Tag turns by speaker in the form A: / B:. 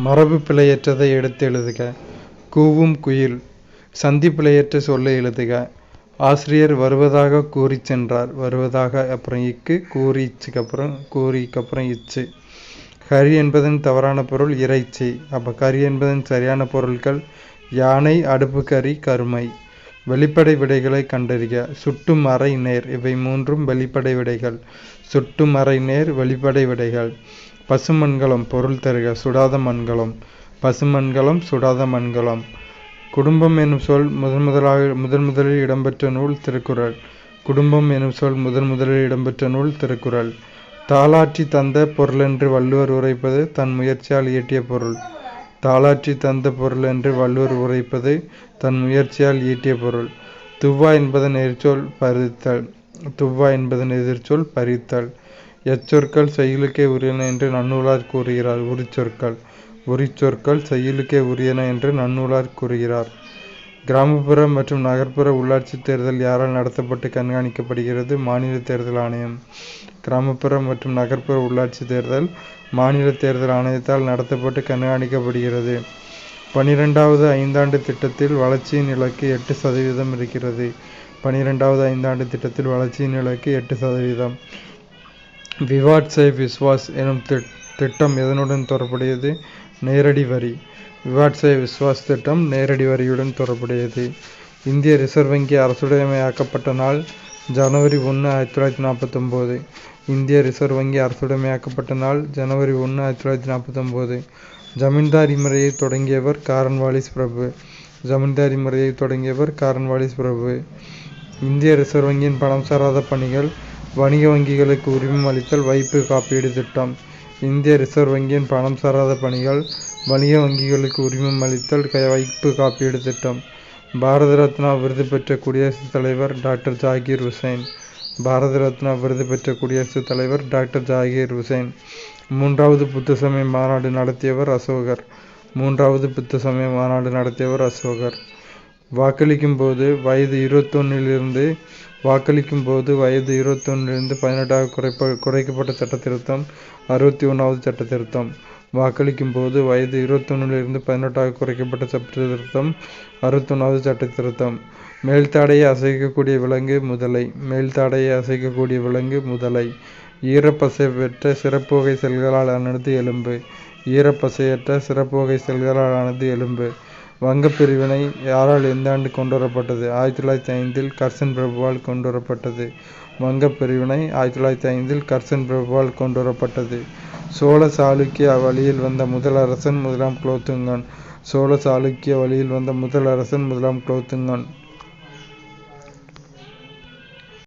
A: மரபு பிழையற்றதை எடுத்து எழுதுக. கூவும் குயில். சந்தி பிழையற்ற சொல்லை எழுதுக. ஆசிரியர் வருவதாக கூறி சென்றார். வருவதாக அப்புறம் இக்கு, கூறி இச்சுக்கு அப்புறம் கூறிக்கு அப்புறம் இச்சு. கறி என்பதன் தவறான பொருள் இறைச்சி. அப்போ கறி என்பதன் சரியான பொருட்கள் யானை, அடுப்பு கறி, கருமை. வெளிப்படை விடைகளை கண்டறிக. சுட்டும் அரை நேர். இவை மூன்றும் வெளிப்படை விடைகள். சுட்டும் அரை நேர் வெளிப்படை விடைகள். பசுமண்கலம் பொருள் தருக. சுடாத மண்கலம். பசுமண்கலம் சுடாத மண்கலம். குடும்பம் எனும் சொல் முதலில் இடம்பெற்ற நூல் திருக்குறள். குடும்பம் எனும் சொல் முதலில் இடம்பெற்ற நூல் திருக்குறள். தாளாற்றி தந்த பொருளென்று வள்ளுவர் உரைப்பது தன் முயற்சியால் இயற்றிய பொருள். தாளாற்றி தந்த பொருளென்று வள்ளுவர் உரைப்பது தன் முயற்சியால் ஈட்டிய பொருள். துவ்வா என்பதன் எதிர்ச்சொல் பறித்தல். துவ்வா என்பதன் எதிர்ச்சொல் பறித்தல். எச்சொற்கள் செய்யுளுக்கே உரியன என்று நன்னூலார் கூறுகிறார். உரிச்சொற்கள். உரிச்சொற்கள் செய்யுளுக்கே உரியன என்று நன்னூலார் கூறுகிறார். கிராமப்புற மற்றும் நகர்ப்புற உள்ளாட்சி தேர்தல் யாரால் நடத்தப்பட்டு கண்காணிக்கப்படுகிறது? மாநில தேர்தல் ஆணையம். கிராமப்புற மற்றும் நகர்ப்புற உள்ளாட்சி தேர்தல் மாநில தேர்தல் ஆணையத்தால் நடத்தப்பட்டு கண்காணிக்கப்படுகிறது. 12வது ஐந்தாண்டு திட்டத்தில் வளர்ச்சியின் இலக்கு 8% இருக்கிறது. 12வது ஐந்தாண்டு திட்டத்தில் வளர்ச்சியின் இலக்கு 8%. விவாட் சே விஸ்வாஸ் எனும் திட்டம் எதனுடன் தொடர்புடையது? நேரடி வரி. விவாட் சே விஸ்வாஸ் திட்டம் நேரடி வரியுடன் தொடர்புடையது. இந்திய ரிசர்வ் வங்கி அரசுடைமையாக்கப்பட்ட நாள் ஜனவரி 1, 1949. இந்திய ரிசர்வ் வங்கி அரசுடைமையாக்கப்பட்ட நாள் ஜனவரி 1, 1949. ஜமீன்தாரி முறையை தொடங்கியவர் காரன்வாலிஸ் பிரபு. ஜமீன்தாரி முறையை தொடங்கியவர் காரன்வாலிஸ் பிரபு. இந்திய ரிசர்வ் வங்கியின் பணம் சாராத பணிகள். வணிக வங்கிகளுக்கு உரிமம் அளித்தல், வைப்பு காப்பீடு திட்டம். இந்திய ரிசர்வ் வங்கியின் பணம் சாராத பணிகள். வணிக வங்கிகளுக்கு உரிமம் அளித்தல், வைப்பு காப்பீடு திட்டம். பாரத ரத்னா விருது பெற்ற குடியரசுத் தலைவர் டாக்டர் ஜாகிர் உசேன். பாரத ரத்னா விருது பெற்ற குடியரசுத் தலைவர் டாக்டர் ஜாகிர் உசேன். 3வது புத்த சமய மாநாடு நடத்தியவர் அசோகர். 3வது புத்த சமய மாநாடு நடத்தியவர் அசோகர். வாக்களிக்கும் போது வயது 21லிருந்து 18ஆக குறைக்கப்பட்ட சட்ட திருத்தம் 61வது சட்ட திருத்தம். வாக்களிக்கும் போது வயது 21லிருந்து 18ஆக குறைக்கப்பட்ட சட்ட திருத்தம் 61வது சட்ட திருத்தம். மேல்தாடையை அசைக்கக்கூடிய விலங்கு முதலை. மேல்தாடையை அசைக்கக்கூடிய விலங்கு முதலை. ஈரப்பசையற்ற சிறப்பு வகை செல்களால் ஆனது எலும்பு. ஈரப்பசையற்ற சிறப்பு வகை செல்களால் ஆனது எலும்பு. வங்கப் பிரிவினை யாரால் எந்த ஆண்டு கொண்டு வரப்பட்டது? 1905 கர்சன் பிரபுவால் கொண்டு வரப்பட்டது. வங்கப் பிரிவினை 1905 கர்சன் பிரபுவால் கொண்டு வரப்பட்டது. சோழ சாளுக்கிய வழியில் வந்த முதல் அரசன் முதலாம் குலோத்துங்கன். சோழ சாளுக்கிய வழியில் வந்த முதல் அரசன் முதலாம் குலோத்துங்கன்.